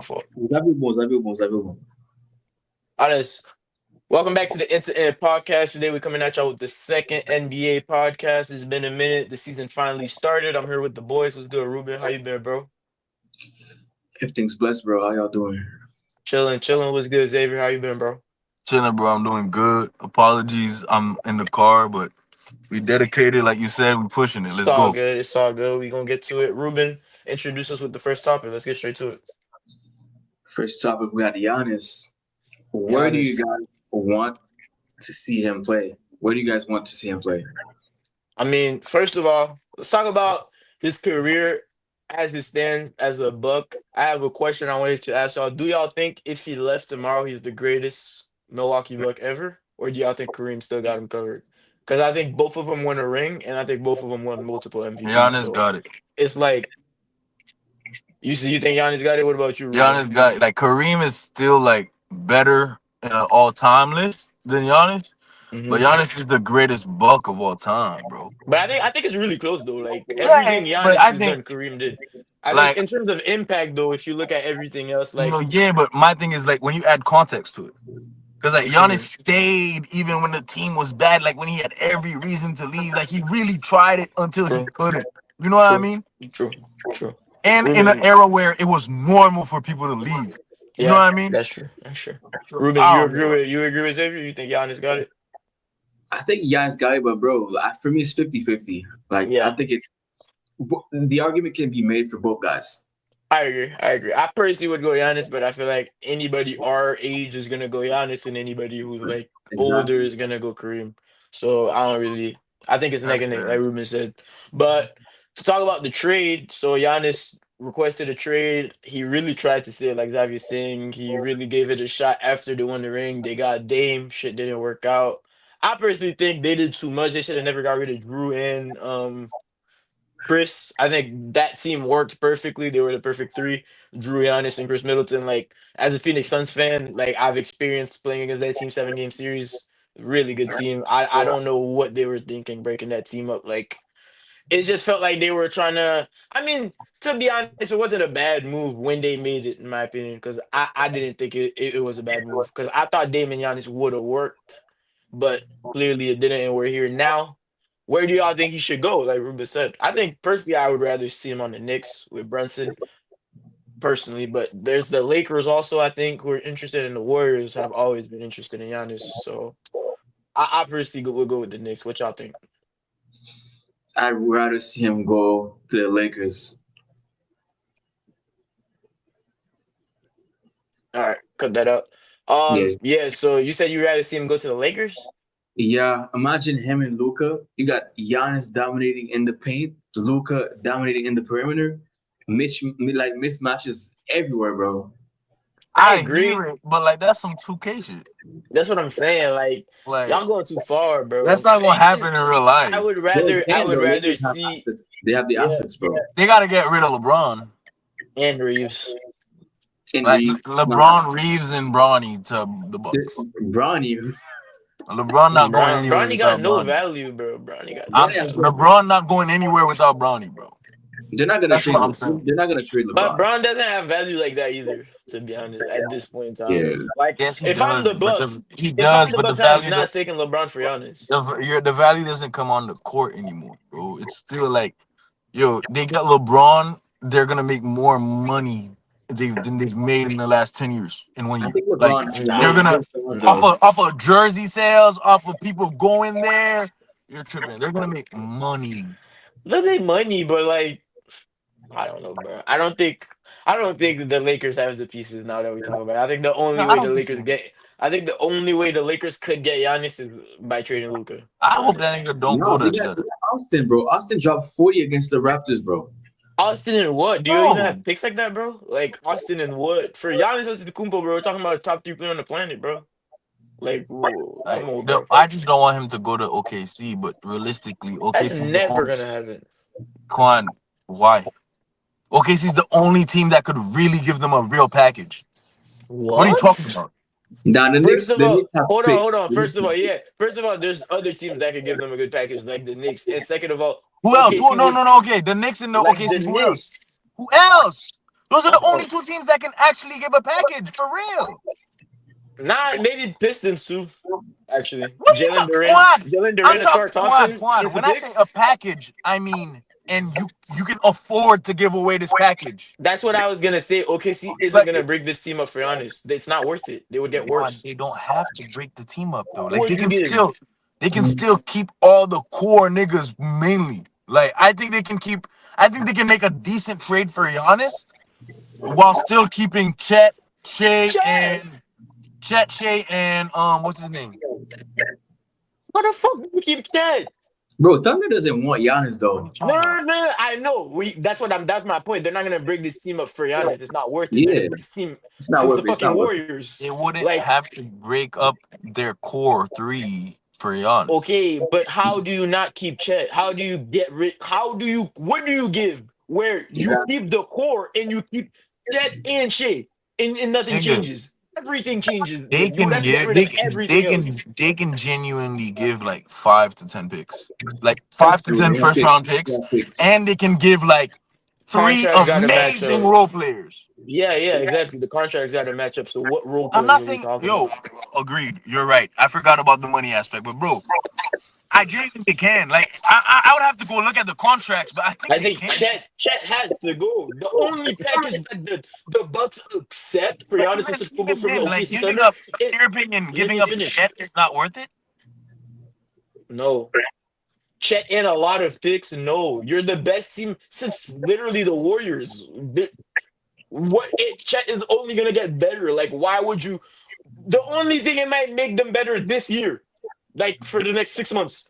fault. Sabe o bom, sabe o bom. Honest. Welcome back to the Incident Podcast. Today we're coming at y'all with the second NBA podcast. It's been a minute. The season finally started. I'm here with the boys. What's good, Ruben? How you been, bro? Everything's blessed, bro. How y'all doing? Chilling, chilling. What's good, Xavier? How you been, bro? Chilling, bro. I'm doing good. Apologies, I'm in the car, but we dedicated, like you said. We pushing it. It's Let's all go. good. It's all good. We gonna get to it. Ruben, introduce us with the first topic. Let's get straight to it. First topic, we got Giannis. Where do you Giannis. guys want to see him play? Where do you guys want to see him play? I mean, first of all, let's talk about his career as it stands as a Buck. I have a question I wanted to ask y'all. Do y'all think if he left tomorrow, he's the greatest Milwaukee Buck ever? Or do y'all think Kareem still got him covered? Because I think both of them won a ring, and I think both of them won multiple MVPs. Giannis So got it. it's like, you think Giannis got it? What about you, Ruben? Giannis got it. Like Kareem is still like better in an all-time list than Giannis, but Hmm. Giannis is the greatest buck of all time, bro. But I think it's really close though. Like everything Yeah, but Giannis I has think done, Kareem did. I think like in terms of impact though, if you look at everything else, like yeah, but my thing is like when you add context to it. Because like what you Giannis mean? stayed even when the team was bad, like when he had every reason to leave. Like he really tried it until he True, couldn't. You know what I true, mean? true, true. And in an Ruben, era where it was normal for people to leave. You know what yeah, I mean? that's true. That's true. So, Ruben, I you don't agree know. with Xavier? You think Giannis got it? I think Giannis got it, but bro, for me, it's 50-50. Like, I Yeah, think the argument can be made for both guys. I agree. I agree. I personally would go Giannis, but I feel like anybody our age is gonna go Giannis, and anybody who's like older Exactly. is gonna go Kareem. So I don't really. I think it's neck That's and neck, fair. like Ruben said. But to talk about the trade, so Giannis requested a trade. He really tried to stay, like Xavier saying. He really gave it a shot after they won the ring. They got Dame. Shit didn't work out. I personally think they did too much. They should have never got rid of Drew and Chris. I think that team worked perfectly. They were the perfect three. Drew Giannis and Chris Middleton. Like as a Phoenix Suns fan, like I've experienced playing against that team 7 game series. Really good team. I don't know what they were thinking breaking that team up. Like it just felt like they were trying to. I mean, to be honest, it wasn't a bad move when they made it, in my opinion, because I didn't think it was a bad move because I thought Dame and Giannis would have worked, but clearly it didn't, and we're here now. Where do y'all think he should go? Like Ruben said, I think personally I would rather see him on the Knicks with Brunson personally, but there's the Lakers also. I think who are interested in the Warriors have always been interested in Giannis, so I personally would go with the Knicks. What y'all think? I'd rather see him go to the Lakers. All right, cut that out. Yeah. Yeah. So you said you'd rather see him go to the Lakers? Yeah, imagine him and Luca. You got Giannis dominating in the paint, Luca dominating in the perimeter. Mismatches everywhere, bro. I I hear agree. it, but like that's some 2K shit. That's what I'm saying. Like Like y'all going too far, that's bro. not gonna And happen in real I life. would Bro, rather. I can would the rather Lakers have see. assets? They have the Yeah, assets, bro. They gotta get rid of LeBron. and Reeves. And Like Reeves, nah, LeBron, Reeves, and Bronny to the Bucks. Bronny, LeBron not going anywhere Bronny got without no Bronny. value, bro. Bronny got no I'm Bronny saying has value. no. LeBron not going anywhere without Bronny, bro. They're not gonna That's trade. what I'm saying. They're not gonna trade But LeBron. Bron doesn't have value like that either, to be honest, at this point in time. Yeah, Like, Yes, he if I'm does. the But Bucks, he if I'm does. the But the Bucks, I'm value, not taking LeBron for Giannis. the value doesn't come on the court anymore, bro. It's still like, yo, they got LeBron. They're gonna make more money than they've made in the last 10 years in one I year. think Like LeBron. they're Nah. gonna Though. off of jersey sales, off of people going there. You're tripping. They're gonna make money. They make money, but like, I don't know, bro. I don't think the Lakers have the pieces now that we talk about it. I think the No, only I way the don't think Lakers so. get I think the only way the Lakers could get Giannis is by trading Luca, I hope that honestly. nigga don't go No, to they the. got Austin, bro. Austin dropped 40 against the Raptors, bro. Austin and what? Do you even No, have picks like that, bro? Like Austin and what? For Giannis Antetokounmpo, bro, we're talking about a top 3 player on the planet, bro. Like, whoa, come on, bro. I just don't want him to go to OKC. But realistically, That's OKC is the never only. gonna happen. Quan, why? OKC is the only team that could really give them a real package. What are you talking What? about? Now First of The all, Knicks have picks. hold on. First of all, yeah. First of all, there's other teams that could give them a good package, like the Knicks. And second of all, Who else? OKC No, would no, no. Okay, the Knicks and the like the OKC. Who else? Knicks. Who else? Those are the only Oh, two teams that can actually give a package for real. nah, maybe Pistons too. Actually, What are you talking, Juan? Jalen I'm Duran, and talking, Star Thompson, Juan. and some When I say a picks. package, I mean, and you can afford to give away this package. That's what I was gonna say. OKC isn't Like, gonna break this team up for honest. It's not worth it. They would get Juan, worse. they don't have to break the team up though. Who Like would you give? they can still keep all the core niggas mainly. Like I think they can keep. I think they can make a decent trade for Giannis while still keeping Chet. Shea, and what's his name? What the fuck do you keep Chet? Bro, Thunder doesn't want Giannis What are you though. talking about? No. I know. That's what I'm. That's my point. They're not gonna break this team up for Giannis. It's not worth it. They're Yeah, the best team it's not since the worth it. It's fucking not worth it. Warriors. They wouldn't Like, have to break up their core three for Giannis. okay, but how do you not keep Chet? How do you get rid? How do you? What do you give? Where you Exactly. keep the core and you keep Chet and Shea, and nothing Nigga, changes. Everything changes. they Then you would can have to get give rid of everything else. they can genuinely give like 5 to 10 picks. Like That's five to true. ten They have first picks. round They picks. have picks. And they can give like three Contracts got to match amazing up. role players. Yeah, exactly. The contracts got to match up. So what role I'm players not are we saying talking yo, about? agreed. You're right. I forgot about the money aspect, but bro, I genuinely think they can. Like I would have to go look at the contracts, but I think I they think can. Chet has to go. The only package that the Bucks accept for But Giannis Antetokounmpo even from the then, like OKC giving Thunder up, is in your opinion, let giving me up finish. Chet is not worth it. No. Chet and a lot of picks. No. You're the best team since literally the Warriors. Chet is only gonna get better. Like, why would you? The only thing it might make them better this year, like for the next 6 months.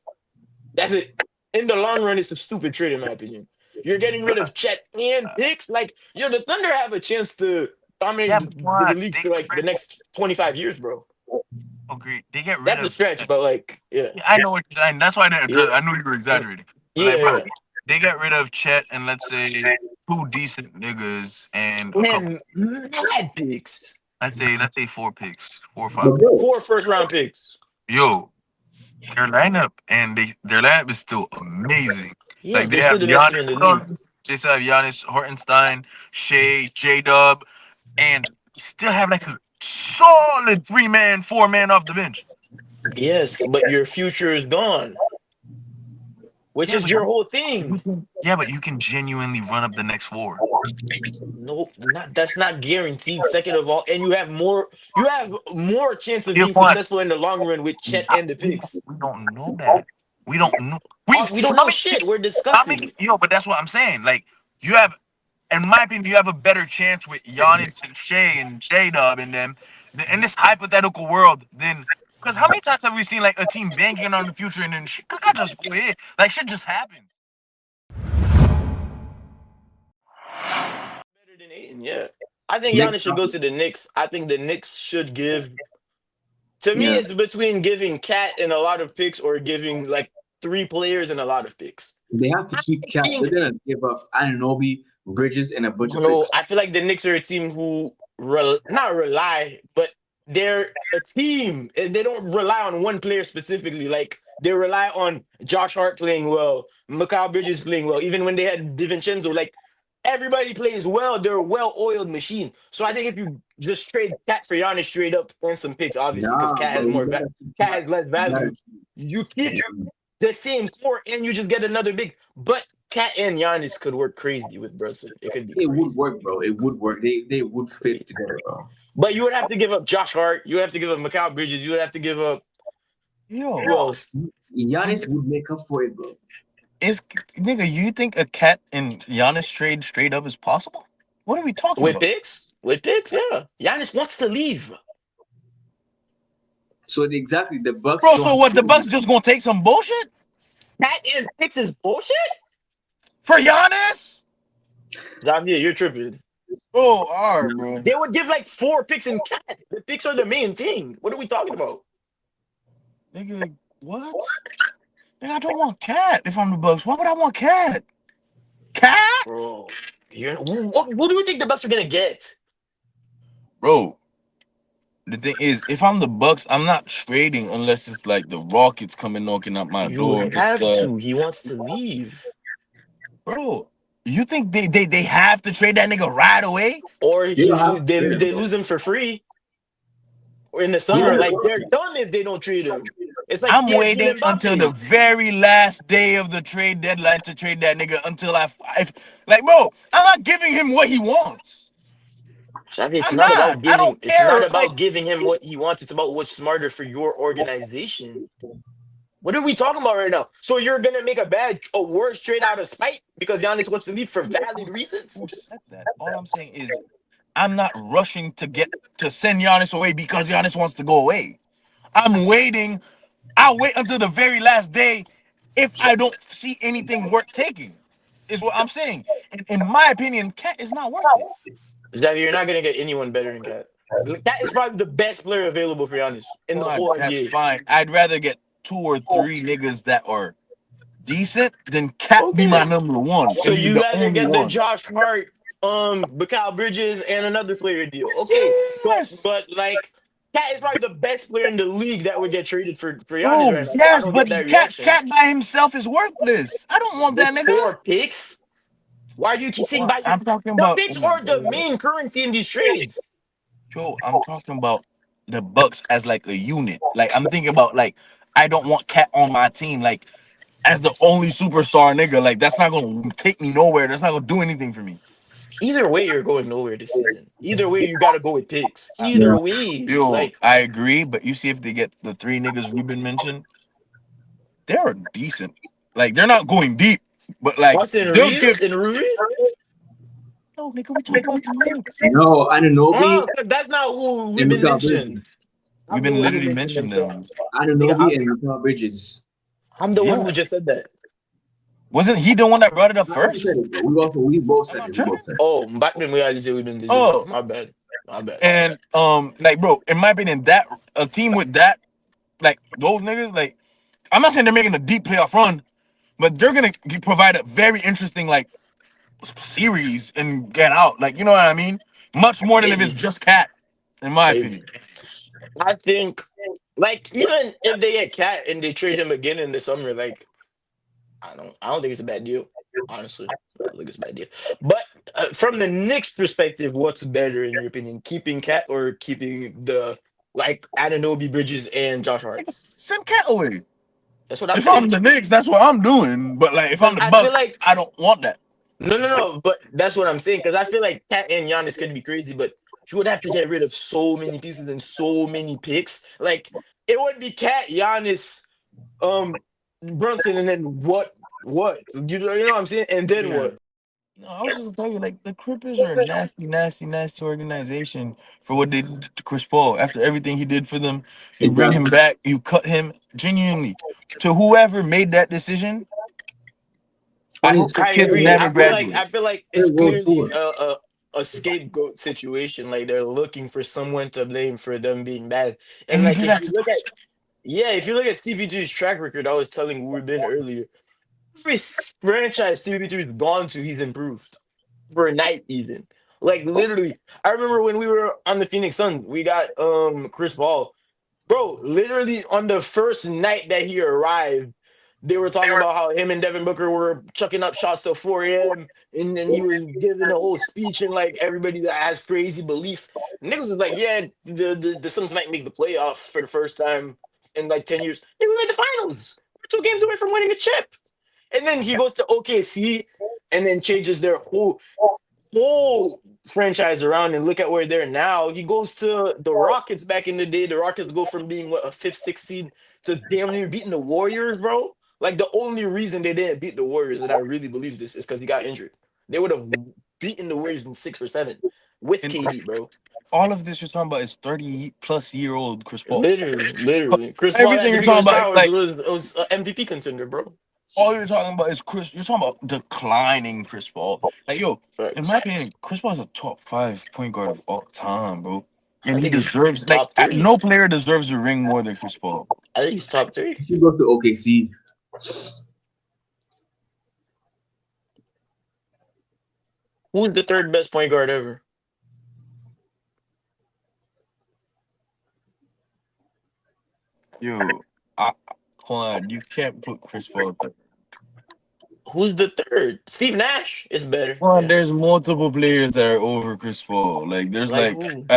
That's it. In the long run, it's a stupid trade, in my opinion. You're getting rid of Chet and picks. Like, the Thunder have a chance to dominate Yeah, but the what? league They for like the next 25 years, bro. agreed. They get rid That's a of. stretch, but like, yeah, Yeah, I know what you're saying. That's why I didn't yeah, address. I knew you were exaggerating. But like, bro, yeah. they get rid of Chet and let's say two decent niggas and a couple. And mad picks. Let's say 4 picks, 4 or 5 But picks. bro, 4 first round picks. Yo, their lineup is still amazing. Yes, Like they they're still have the best team Giannis. in the Hold league. on. They still have Giannis, Hortenstein, Shea, J Dub, and still have like a solid 3 man, 4 man off the bench. Yes, but your future is gone, which Yeah, is but your whole thing. you can genuinely run up the next 4. No, not that's not guaranteed. Second of all, and you have more chance of If being one, successful in the long run with Chet and the picks. we don't know that. We don't know. We don't know shit. We're discussing. But that's what I'm saying. Like you have, in my opinion, you have a better chance with Giannis and Shea and J Dub and them in this hypothetical world than because how many times have we seen like a team banking on the future and then shit could just go ahead, like shit just happens. Better than Aiden, yeah. I think next Giannis should go topic. to the Knicks. I think the Knicks should give. To me, Yeah, it's between giving Cat and a lot of picks or giving like 3 players and a lot of picks. they have to keep I Cat. They're think gonna give up Anunoby, Bridges, and a bunch of no, picks. I feel like the Knicks are a team who not rely, but they're a team. And they don't rely on one player specifically. Like they rely on Josh Hart playing well, Mikal Bridges playing well. Even when they had DiVincenzo, like everybody plays well. They're a well-oiled machine. So I think if you just trade Cat for Giannis straight up and some picks, obviously, because Nah, Cat has bro, you more gotta keep Cat Cat. has less You gotta value. You keep the same core and you just get another big. But Cat and Giannis could work crazy with Brunson. It could be It would crazy. work, bro. It would work. They would fit together, bro. But you would have to give up Josh Hart. You would have to give up Mikal Bridges. You would have to give up who Yo, else? Giannis would make up for it, bro. is nigga, you think a Cat and Giannis trade straight up is possible? What are we talking With about? picks? With picks, yeah. Giannis wants to leave. So exactly, the Bucks Bro, don't so have what? The to. Bucks just gonna take some bullshit Cat and picks is bullshit? for Giannis? Xavier, you're tripping. Bro, all right, bro. They would give like 4 picks in Cat. The picks are the main thing. What are we talking about? Nigga, what? Nigga, I don't want Cat if I'm the Bucks. Why would I want Cat? Cat? Bro, what do you think the Bucks are going to get? Bro, the thing is, if I'm the Bucks, I'm not trading unless it's like the Rockets coming knocking at my You door. have to. He wants to leave. Bro. You think they have to trade that nigga right away? or You don't have to trade him, they bro. lose him for free or in the I'm summer. Like they're done if they don't trade him. It's like I'm PSG waiting and until the Mbappe. very last day of the trade deadline to trade that nigga until if like bro, I'm not giving him what he wants. Shavi, I'm not. I don't it's not care. Like about giving him what he wants. It's about what's smarter for your organization. What are we talking about right now? So you're gonna make a worse trade out of spite because Giannis wants to leave for valid reasons? who said that? All I'm saying is I'm not rushing to send Giannis away because Giannis wants to go away. I'm waiting. I'll wait until the very last day if I don't see anything worth taking. Is what I'm saying. And in my opinion, Cat is not worth it. Xavier, you're not gonna get anyone better than Cat. Cat is probably the best player available for Giannis in the God, whole that's NBA. fine. I'd rather get two or three niggas that are decent than Cat be my Okay. number one So and be you the rather only get the one. Josh Hart, Mikal Bridges, and another player deal. Okay. Yes, But like Cat is probably the best player in the league that would get traded for Giannis bro. right now. So I Yes, don't get but that Cat reaction. Cat by himself is worthless. I don't want that With nigga. 4 picks? Why do you keep saying What? by your I'm talking the about. Oh picks my are the god, main currency in these trades? Joe. I'm talking about the Bucks as like a unit. Like I'm thinking about like I don't want Cat on my team. Like as the only superstar nigga. Like that's not gonna take me nowhere. That's not gonna do anything for me. Either way, you're going nowhere this season. Either way, you got to go with picks. Yeah. Either way, Yo, like I agree, but you see if they get the three niggas Ruben mentioned, they're decent. Like they're not going deep, but like Austin they'll Reeves give. and Rui. No, nigga, we talking about the Knicks. No, Anunoby Oh, 'cause that's not who we've and been Mikal mentioned. Bridges. We've I'm the been one who literally mentioned them, mentioning so them. nigga, Anunoby and Mikal Bridges. I'm the one Yeah, who just said that. wasn't he the one that brought it up I already said first? it, bro. We both Am said I it. We tripping? both said it. Oh, back then we already we've been deserving. Oh, My bad. My bad. and like bro, in my opinion, that a team with that, like those niggas, like I'm not saying they're making a deep playoff run, but they're gonna provide a very interesting like series and get out. Like you know what I mean? Much more than if it's Maybe, just Cat, in my maybe. opinion. I think, like, even if they get Cat and they trade him again in the summer, like, I don't think it's a bad deal. Honestly, I don't think it's a bad deal. But from the Knicks' perspective, what's better in your opinion, keeping Cat or keeping the like Anunoby, Bridges, and Josh Hart? Nigga, send Cat away. That's what I'm If I'm saying. the Knicks, that's what I'm doing. But like, if I'm Because the I feel Bucks, like I don't want that. no. But that's what I'm saying. Because I feel like Cat and Giannis could be crazy, but you would have to get rid of so many pieces and so many picks. Like it would be Cat, Giannis, Brunson, and then you know what I'm saying? And then Yeah. what? No, I was just telling you, like the Clippers are a nasty, nasty, nasty organization for what they did to Chris Paul. After everything he did for them, you bring him Exactly. back, you cut him genuinely. To whoever made that decision, I And hope he's their I kids agree. never graduate. I feel like it's third world clearly tour. a scapegoat situation. Like they're looking for someone to blame for them being bad. And And you like do if that you to look at Chris. yeah, if you look at CP3's track record, I was telling Ruben earlier, every franchise CP3's gone to, he's improved. For a night even. Like literally, I remember when we were on the Phoenix Suns, we got Chris Paul. Bro, literally on the first night that he arrived, they were talking about how him and Devin Booker were chucking up shots till 4 a.m. And then he was giving a whole speech and like everybody that has crazy belief. Niggas was like, yeah, the Suns might make the playoffs for the first time in like 10 years. They made the finals. We're 2 games away from winning a chip. And then he goes to OKC and then changes their whole franchise around and look at where they're now. He goes to the Rockets back in the day. The Rockets go from being what a fifth, sixth seed to damn near beating the Warriors, bro. Like the only reason they didn't beat the Warriors, and I really believe this, is because he got injured. They would have beaten the Warriors in 6 or 7 with And KD, bro. all of this you're talking about is 30-plus-year-old Chris Paul. Literally. Chris Paul at Everything the you're peak of talking his about is powers like was an MVP contender, bro. all you're talking about is Chris. You're talking about declining Chris Paul. Like yo, in Facts. my opinion, Chris Paul's a top five point guard of all time, bro. And I he think he's deserves like top three. no player deserves a ring more than Chris Paul. I think he's top three. He should go to OKC. Who's the third best point guard ever? Yo, hold on, you can't put Chris Paul third. Who's the third? Steve Nash is better. Well, Yeah. there's multiple players that are over Chris Paul. Like there's Like who?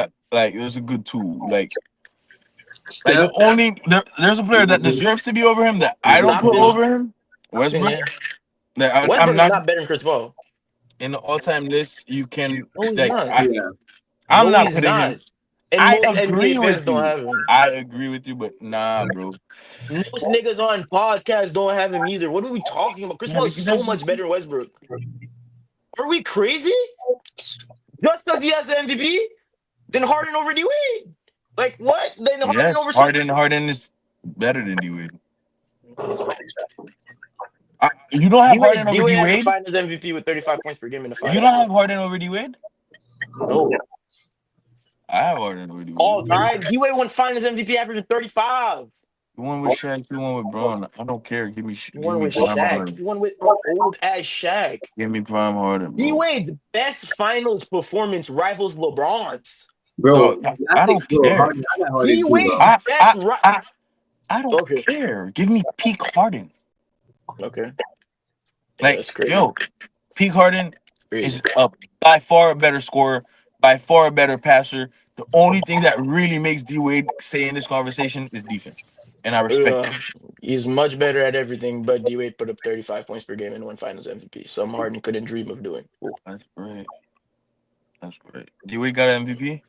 there's a good two. Like Steph. there's a player that deserves to be over him that I don't put Stockton. over him. Stockton, Westbrook. yeah. Like I'm Westbrook is not not better than Chris Paul. in the all-time list. You can No, he's like not. Yeah. I'm No, not he's putting him. not. And I most NBA agree fans with don't you. have him. I agree with you, but nah, bro. Most niggas on podcasts don't have him either. What are we talking about? Chris Yeah, Paul is because so that's much just better than Westbrook. Are we crazy? Just because he has the MVP? Then Harden over D Wade. Like what? Then Harden yes. over Harden is better than D Wade. You don't have D Harden Wade. D over D Wade has the Wade. Finals MVP with 35 points per game in the You finals. don't have Harden over D Wade. No, I have Harden over D all Wade. time. D Wade won Finals MVP averaging 35. The one with Shaq, the one with Braun. I don't care. He Give won me with prime Shaq. Harden. He won with old ass Shaq. Give me prime Harden, D bro. Wade's best finals performance rivals LeBron's. Bro, Bro, I I think, don't bro, care. Harden, I got Harden D too, Wade's bro. best right. I don't Okay. care. Give me peak Harden. Okay. Yeah, Like, that's crazy. yo, peak Harden Crazy. is by far a better scorer, by far a better passer. The only thing that really makes D Wade stay in this conversation is defense, and I respect it. Yeah, he's much better at everything, but D Wade put up 35 points per game and won Finals MVP. Some Harden couldn't dream of doing. Cool. That's great. That's great. D Wade got an MVP.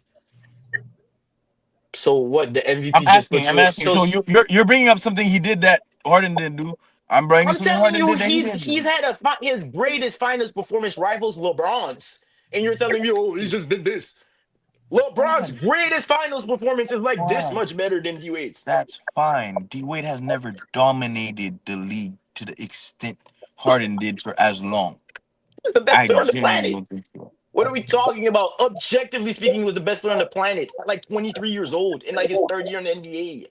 So what? The MVP just puts I'm you. asking. So So you're bringing up something he did that Harden didn't do. I'm bringing I'm something telling Harden you, did that he he's didn't he's do. had his greatest Finals performance rivals LeBron's, and you're telling me, oh, he just did this. LeBron's Fine, greatest Finals performance is like this fine. much better than D Wade's. That's fine. D Wade has never dominated the league to the extent Harden did for as long. He's the best I player on the genuinely planet. don't think so. What are we talking about? Objectively speaking, he was the best player on the planet at like 23 years old in like his third year in the NBA.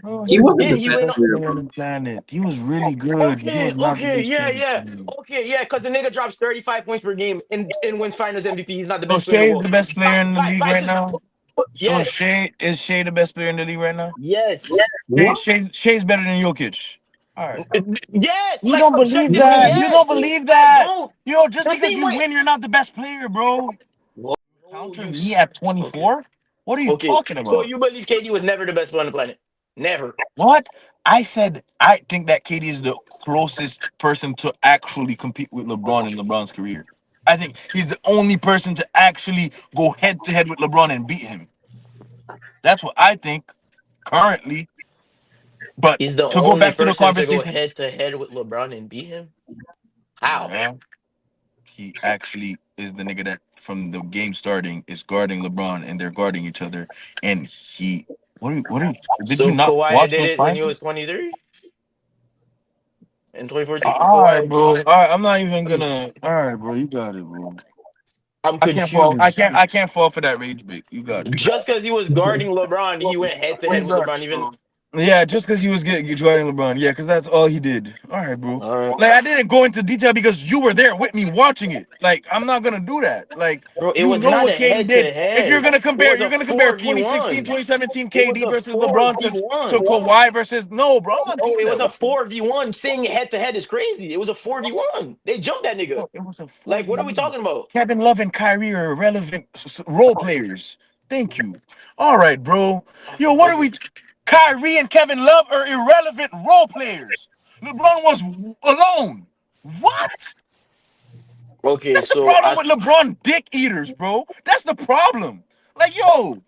Bro, He he was wasn't Yeah, the the he best went best on. player, player on bro. the planet. He was really good. He Okay, was not the okay, best yeah, player on yeah. the planet. Okay, yeah, because the nigga drops 35 points per game and wins finals MVP. He's not the So best player in the Shea is world. the best player in the league If I right just now. So yes, Shea the best player in the league right now. yes, What? Shay's better than Jokic. All right. yes, You like don't believe objectively, that. You don't yes. believe I that. don't. Yo, just The because same you way. win, you're not the best player, bro. Whoa, no, Counter me at okay. 24? What are you Okay. talking So about? you believe KD was never the best player on the planet? Never. What? I said I think that KD is the closest person to actually compete with LeBron in LeBron's career. I think he's the only person to actually go head to head with LeBron and beat him. That's what I think currently. But He's the to go only back to the person to go conversation, head to head with LeBron and beat him. How? yeah, he actually is the nigga that from the game starting is guarding LeBron and they're guarding each other. And what are you, did you So not Kawhi watch did those it when he finals? was 23 in 2014. All right, Kawhi, bro. All right, I'm not even gonna. All right, bro. You got it, bro. I'm I can't fall. I confused. can't. I can't fall for that rage bait. You got it. Just because he was guarding LeBron, he went head to You head with got LeBron. it, Even bro. Yeah, just because he was getting Jordan LeBron. Yeah, because that's all he did. All right, bro. all right, Like I didn't go into detail because you were there with me watching it. Like I'm not gonna do that. Like bro. It you was know not a what KD head to did. If you're head. gonna It compare, was you're a gonna compare 4v1. 2016, 2017 It was KD a versus LeBron to 4v1. Kawhi versus no, bro. I'm not No, doing it was that a with you. 4v1. Saying head to head is crazy. It was a 4v1. They jumped that nigga. Bro, it was a Like, what are we 4v1. talking about? Kevin Love and Kyrie are irrelevant role players. Thank you. All right, bro. Yo, what are Okay. we? Kyrie and Kevin Love are irrelevant role players. LeBron was alone. What? Okay, That's the so problem with LeBron dick eaters, bro. That's the problem. Like, yo,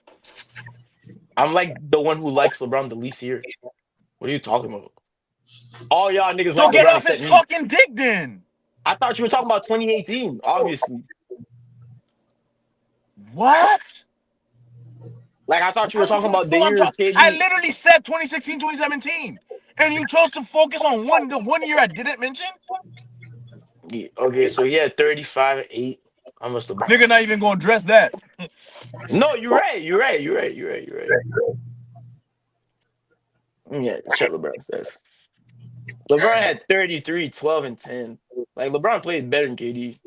I'm like the one who likes LeBron the least here. What are you talking about? All y'all niggas so like get LeBron off his except me. fucking dick then. I thought you were talking about 2018, obviously. What? Like I thought you were talking about the 2024, year I KD. literally said 2016, 2017. And you chose to focus on the 1 year I didn't mention? Yeah, okay, so he had 35, 8. How much LeBron? Nigga not even gonna address that. No, you're right. You're right. You're right. You're right. You're right. Yeah, check LeBron stats. LeBron had 33, 12, and 10. Like LeBron played better than KD.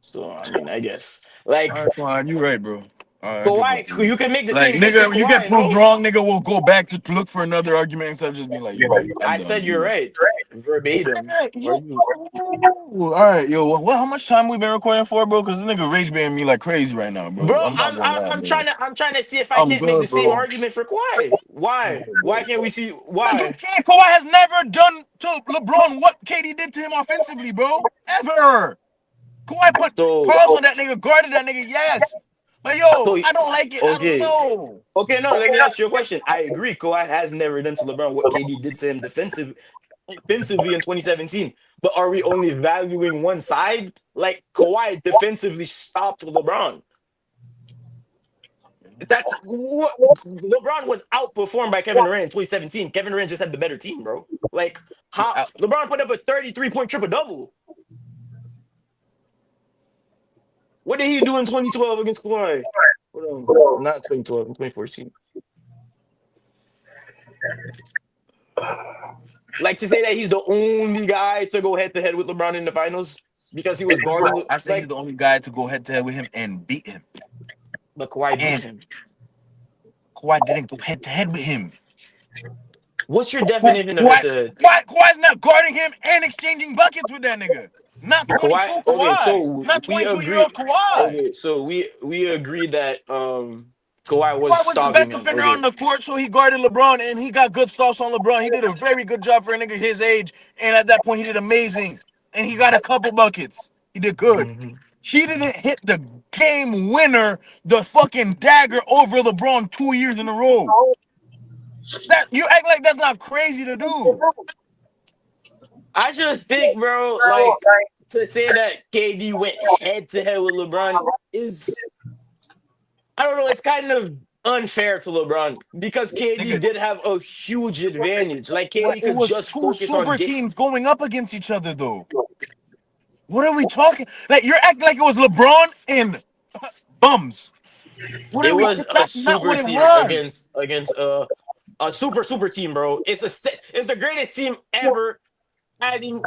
So I mean, I guess. All Like right, come on, you right, bro. All right, I give up. Kawhi, you can make the Like, same case for nigga, you get Kawhi, proved no? wrong, nigga. We'll go back to look for another argument instead of just being like, you're right. I'm I done. said You you're right. right. verbatim. Are you, All right, yo. Well, how much time we been recording for, bro? Because this nigga rage baiting me like crazy right now, bro? bro. I'm not gonna lie, bro. I'm trying to see if I I'm can't make the good, same bro. argument for Kawhi. Why? Why can't we see Because you why? can't. Kawhi has never done to LeBron what KD did to him offensively, bro. Ever. Kawhi put So, paws on that nigga, guarded that nigga, yes. But yo, so I don't like it. I don't okay. know. Okay, no, let me ask you a question. I agree. Kawhi has never done to LeBron what KD did to him defensively in 2017. But are we only valuing one side? Like Kawhi defensively stopped LeBron. That's what LeBron was outperformed by Kevin Durant in 2017. Kevin Durant just had the better team, bro. Like how LeBron put up a 33-point triple double. What did he do in 2012 against Kawhi? Hold on. Not 2012, in 2014. Like to say that he's the only guy to go head to head with LeBron in the finals because he was guarding I say he's like, the only guy to go head to head with him and beat him. but Kawhi beat And him. Kawhi didn't go head to head with him. What's your definition of head to head? Kawhi's not guarding him and exchanging buckets with that nigga. Not 22 Kawhi. Okay, Kawhi. so Not we 22-year-old agree. Kawhi. Okay, so we agree that Kawhi was Kawhi was the stopping best him. defender Okay. on the court, so he guarded LeBron, and he got good stops on LeBron. He did a very good job for a nigga his age, and at that point, he did amazing. And he got a couple buckets. He did good. Mhm. He didn't hit the game winner, the fucking dagger over LeBron 2 years in a row. That you act like that's not crazy to do. I just think, bro, like to say that KD went head to head with LeBron is, I don't know, it's kind of unfair to LeBron because KD Nigga, did have a huge advantage. Like but KD it could was just two focus on super get. teams going up against each other, though. What are we talking? Like you're acting like it was LeBron and bums. What It are we? was a That's not super what it team was. against a super team, bro. It's the greatest team ever, adding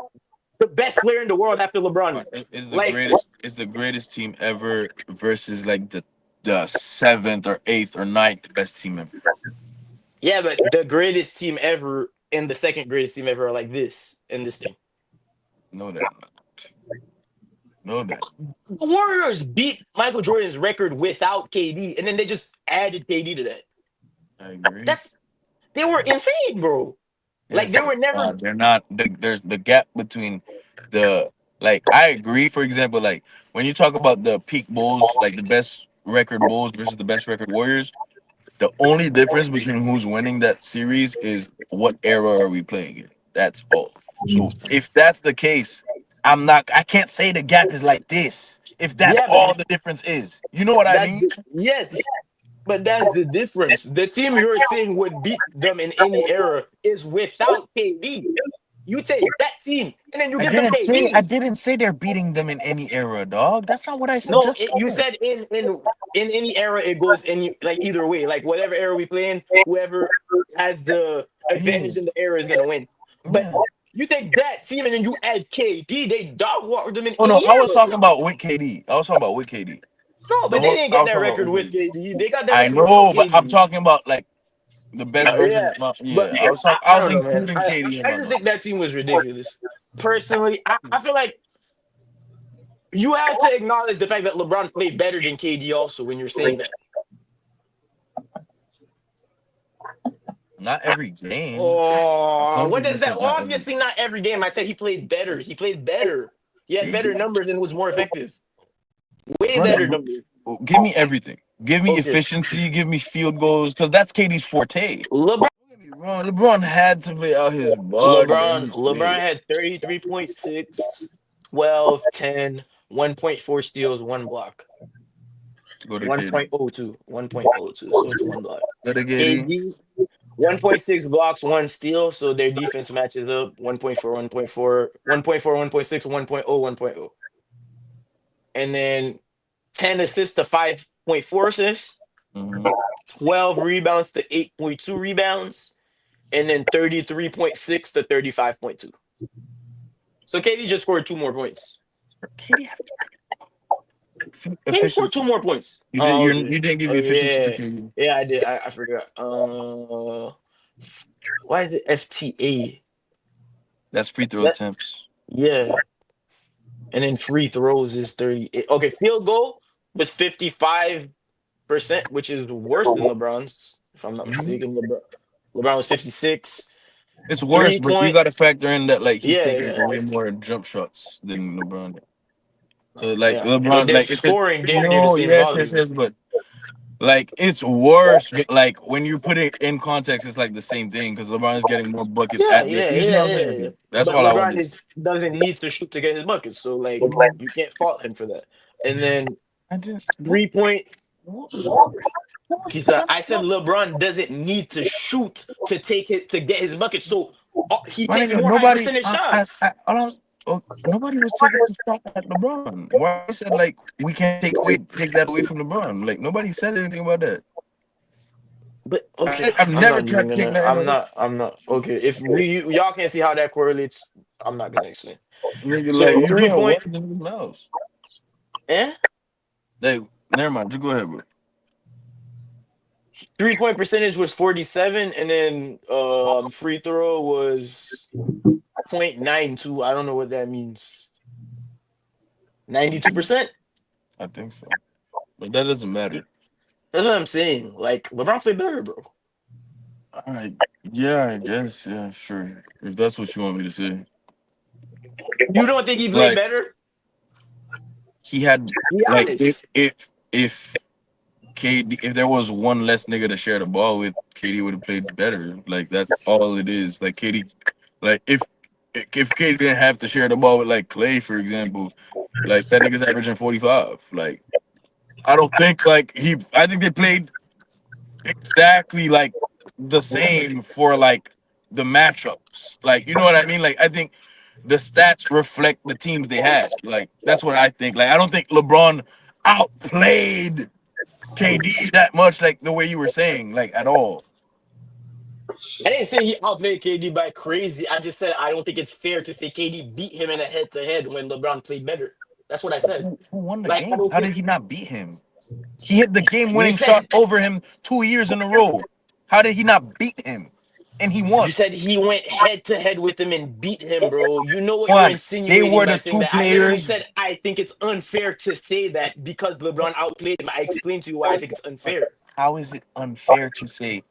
the best player in the world after LeBron. It's the Like, greatest. It's the greatest team ever versus like the seventh or eighth or ninth best team ever. yeah, but the greatest team ever and the second greatest team ever are like this in this thing. Know that. Know that. The Warriors beat Michael Jordan's record without KD, and then they just added KD to that. I agree. That's They were insane, bro. Like Yes, they were never. they're not. There's the gap between the like. I agree. For example, like when you talk about the peak Bulls, like the best record Bulls versus the best record Warriors, the only difference between who's winning that series is what era are we playing in. That's all. So if that's the case, I can't say the gap is like this. If that's Yeah, but all the difference is. You know what I that's mean? the yes. But that's the difference. The team you're saying would beat them in any era is without KD. You take that team and then you give them I KD. didn't say they're beating them in any era, dog. That's not what I No, just you said. said in any era it goes any like either way. Like whatever era we play in, whoever has the Yeah. advantage in the era is gonna win. But Yeah. you take that team and then you add KD, they dog walk them in Oh no, any I was era. talking about with KD. I was talking about with KD. No, The but they whole didn't I get was that talking about record with with KD. KD. They got that I record without know, but I'm KD. talking about like the best version. Yeah, Yeah, but I I was don't know, man. including KD in I my just mind. think that team was ridiculous. Personally, I feel like you have to acknowledge the fact that LeBron played better than KD also when you're saying that. Not every game. Oh, what does that? 100% not every Obviously, not every game. I said he played better. He played better. He had better game. numbers and was more effective. Way better Run, numbers. give me everything. Give me Okay. efficiency. Give me field goals, because that's KD's forte. LeBron, Don't get me wrong. LeBron had to play out his body, and LeBron, he LeBron played. had 33.6, 12, 10, 1.4 steals, one block. Go to KD. 1.02, 1.02. So it's one block. Go to KD. KD, 1.6 blocks, one steal. So their defense matches up 1.4, 1.4, 1.4, 1.6, 1.0, 1.0. And then 10 assists to 5.4 assists, Mhm. 12 rebounds to 8.2 rebounds, and then 33.6 to 35.2. So KD just scored two more points. KD have KD scored two efficiency. more points. You did. Oh, okay. You didn't give Oh, me efficiency for yeah. KD. Yeah, I did. I forgot. Why is it FTA? That's free throw That attempts. yeah, and then free throws is 30. Okay, field goal was 55%, which is worse than LeBron's, if I'm not Mhm. mistaken. LeBron was 56. It's worse, Three but you point, got to factor in that like he's yeah, taking yeah, way more jump shots than LeBron. So like yeah. But LeBron, they're like it's a scoring damn near the no, same yes, yes, volume. yes, but like it's worse. But like when you put it in context, it's like the same thing because LeBron is getting more buckets Yeah, at the. yeah, You see yeah, what I'm yeah, saying? yeah. Okay. That's But all I wanted LeBron to say. is doesn't need to shoot to get his buckets, so like you can't fault him for that. And then I didn't. 3 point. What, He what said, jump I said shot? LeBron doesn't need to shoot to take it to get his bucket. So he My takes nigga, more high nobody. percentage shots. All I was, nobody was taking the shot at LeBron. Why you said like we can't take that away from LeBron? Like nobody said anything about that. But okay, I've I'm never not tried even to take gonna. nothing away. I'm not. Okay, if y'all can't see how that correlates, I'm not gonna explain. Nigga, like So you three putting point, words in his mouth. eh? Like, never mind. Just go ahead, bro. 3 point percentage was 47, and then free throw was 0.92. I don't know what that means. 92%. I think so, but that doesn't matter. That's what I'm saying. Like LeBron played better, bro. I Yeah, I guess. Yeah, sure. If that's what you want me to say. You don't think he played Like better? he had Be like honest. if KD if there was one less nigga to share the ball with, KD would have played better. Like that's all it is. Like KD, like if KD didn't have to share the ball with like Clay, for example, like that nigga's averaging 45. Like I don't think like he. I think they played exactly like the same for like the matchups. Like you know what I mean? Like I think the stats reflect the teams they had. Like that's what I think. Like I don't think LeBron outplayed KD that much, like the way you were saying, like at all. I didn't say he outplayed KD by crazy. I just said I don't think it's fair to say KD beat him in a head to head when LeBron played better. That's what I said. Who won the Like I game? don't How did think he not beat him? He hit the you game-winning shot said over him 2 years in a row. How did he not beat him? And he you won. said he went head to head with him and beat him, bro. You know what you're One, they insinuating were by the saying two that. I literally players. said I think it's unfair to say that because LeBron outplayed him. I explained to you why I think it's unfair. How is it unfair to say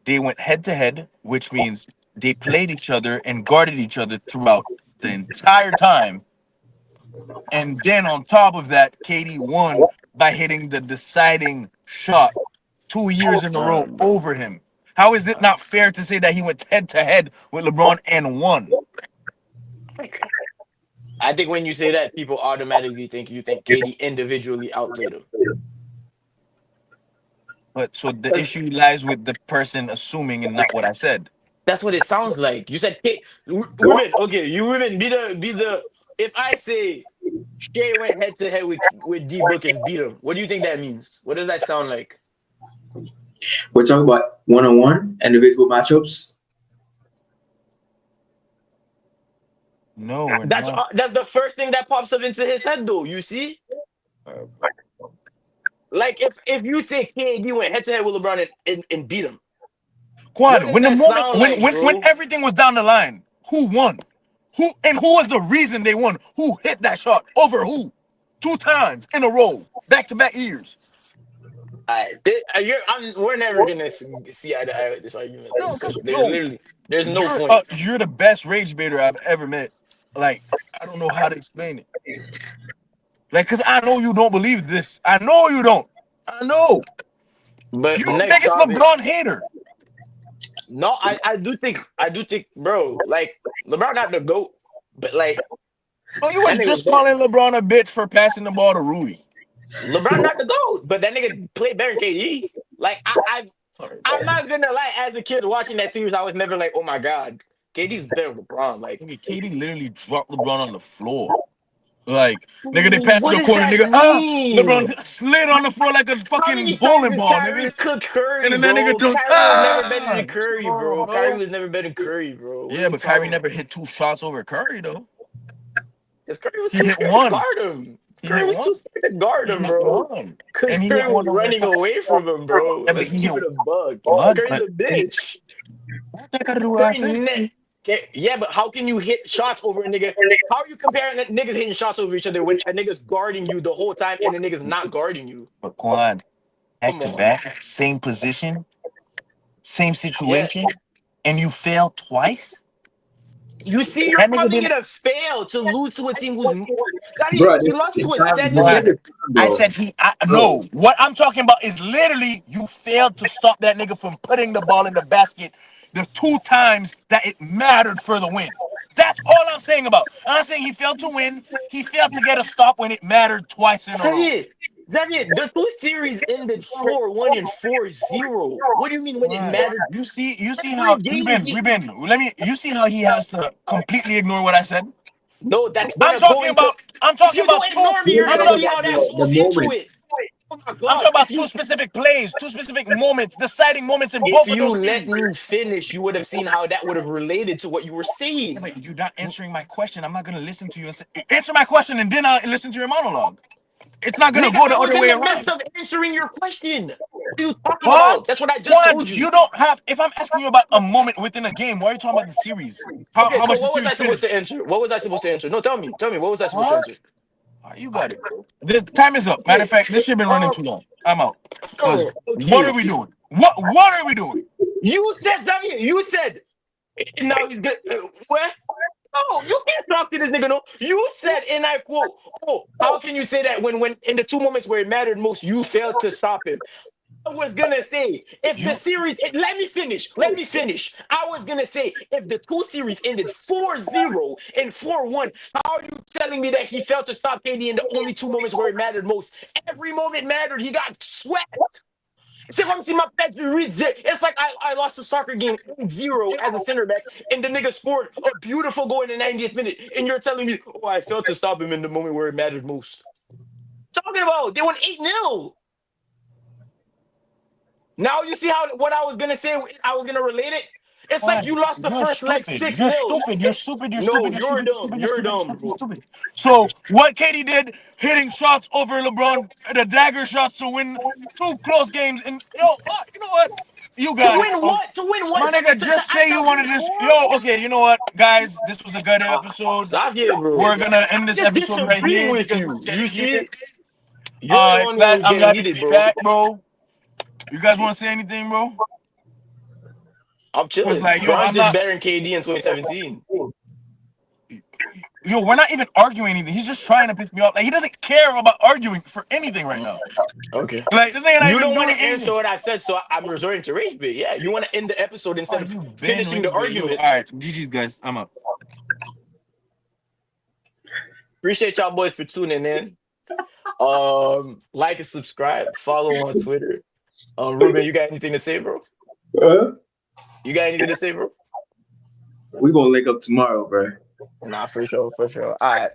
they went head to head, which means they played each other and guarded each other throughout the entire time. And then on top of that, KD won by hitting the deciding shot 2 years in a All row right, bro. over him. How is it not fair to say that he went head to head with LeBron and won? I think when you say that, people automatically think you think KD individually outplayed him. But so the 'Cause issue lies with the person assuming and not what I said. that's what it sounds like. You said Ruben. Okay, you Ruben be the. If I say Shea went head to head with D Book and beat him, what do you think that means? What does that sound like? We're talking about one-on-one individual matchups. No, we're That's not. that's the first thing that pops up into his head, though. You see, Uh, like if you say KD went head to head with LeBron and beat him, what Quan, does when the that moment sound when like, when when bro? everything was down the line, who won? Who was the reason they won? Who hit that shot over who? 2 times in a row, back to back years. We're never gonna see eye to eye with this argument. No, So because there's no point. you're the best rage baiter I've ever met. Like I don't know how to explain it. Like, cause I know you don't believe this. I know you don't. I know But you're the next biggest topic. LeBron hater. No, I do think, bro. Like LeBron not the goat, but like Oh, you that was nigga was just better. calling LeBron a bitch for passing the ball to Rui. LeBron not the goat, but that nigga played better than KD. Like Sorry, I'm bro. not gonna lie. As a kid watching that series, I was never like, oh my god, KD's better than LeBron. Like, Nigga, KD literally dropped LeBron on the floor. Like, nigga, they passed to what the does corner, that nigga. mean? LeBron slid on the floor like a How fucking many times bowling did ball, nigga. Kyrie cook And Curry, then that nigga bro? dunked. Kyrie was never better than Come Curry, on, bro. Kyrie bro. was never better than Curry, bro. What are Yeah, we but Kyrie talking about? never hit 2 shots over Curry though. Because Curry was He too hit scared to one. guard him. He Curry hit was one. too scared to guard He him, hit bro. one. Because And he hit Curry was one over. running away from him, bro. Yeah, but Let's he keep hit it a bug. what? Curry's But a bitch. what that got to do with what I Curry said? ne- Okay, yeah, but how can you hit shots over a nigga? How are you comparing that niggas hitting shots over each other when a nigga's guarding you the whole time and a nigga's not guarding you? But Quan, back Come to on. back, same position, same Yeah. situation, and you fail twice. You see, you're That nigga calling didn't. it a fail to lose to a team who's Xavier, Bro, he lost to a you 7. take Quan, your time, I bro. said no. What I'm talking about is literally you failed to stop that nigga from putting the ball in the basket the 2 times that it mattered for the win. That's all I'm saying about. I'm not saying he failed to win. He failed to get a stop when it mattered twice in a row. Xavier, Xavier, the two series ended 4-1 and 4-0. What do you mean when it Quan, mattered? you see Every how game we've he been. Let me. You see how he has to completely ignore what I said. No, that's I'm gonna go talking into about. I'm if talking you don't about two. ignore me, you're Here's I'm gonna the, see talking. how that the falls into moment. it. Oh my I'm god. talking about two specific plays, two specific moments, deciding moments in If both of you those let games. me finish, you would have seen how that would have related to what you were Yeah, saying. but you're not answering my question. I'm not gonna listen to you and say, answer my question, and then I'll listen to your monologue. It's not gonna Nigga, go I the was other in way the midst around. of answering your question. What are you talking about? That's What? what I just told What? you. You don't have. If I'm asking you about a moment within a game, why are you talking about the series? How Okay, how so much the what was series I supposed to finished? answer? What was I supposed to answer? No, tell me. Tell me, what was I supposed to answer? What? All right, you got it. This time is up. Matter Okay. of fact, this shit been running Um, too long. I'm out. Cause what are okay. we doing? What are we doing? You said, Xavier, you said, now he's good. What? No, you can't talk to this nigga. No, you said, and I quote, "Oh, how can you say that when in the two moments where it mattered most, you failed to stop him?" I was gonna say if the You series. Let me finish. Let me finish. I was gonna say if the two series ended 4-0 and 4-1, how are you telling me that he failed to stop KD in the only two moments where it mattered most? Every moment mattered. He got swept. C'est comme si ma pet 8-0. It's like I lost a soccer game 8-0 as a center back, and the nigga scored a beautiful goal in the 90th minute. And you're telling me, oh, I failed to stop him in the moment where it mattered most. Talking about they went 8-0. Now you see how what I was gonna say, I was gonna relate it. It's like Why? you lost the You're first leg stupid. 6 You're nil stupid. You're stupid. You're No, stupid. You're you're stupid. You're dumb. stupid. You're You're stupid. You're dumb, stupid. You're bro. stupid. So what Katie did, hitting shots over LeBron, the dagger shots to win 2 close games, and you know what? You To got it, win bro. what? To win what, My Xavier? nigga, To just act say you out your wanted this. core? Okay, you know what, guys? This was a good episode. Xavier, bro. We're gonna end I'm this just episode right disagreeing here with because you. it's You getting heated. see, you're the It's one who glad was I'm getting glad to heated, be bro. back, bro. You guys want to say anything, bro? I'm Cause chilling. like, Bron's I'm just not. better than KD in 2017. We're not even arguing anything. He's just trying to piss me off. Like he doesn't care about arguing for anything right now. Okay. Like this nigga not You even don't want doing to answer anything. what I've said, so I'm resorting to rage bait. Yeah, you want to end the episode Oh, instead of you been finishing the rage bait. Yo, argument. all right, GG's guys. I'm up. Appreciate y'all boys for tuning in. Like and subscribe. Follow on Twitter. Ruben, you got anything to say, bro? Uh, You got anything to say, bro? we gonna link up tomorrow, bro. Nah, for sure, for sure. All right.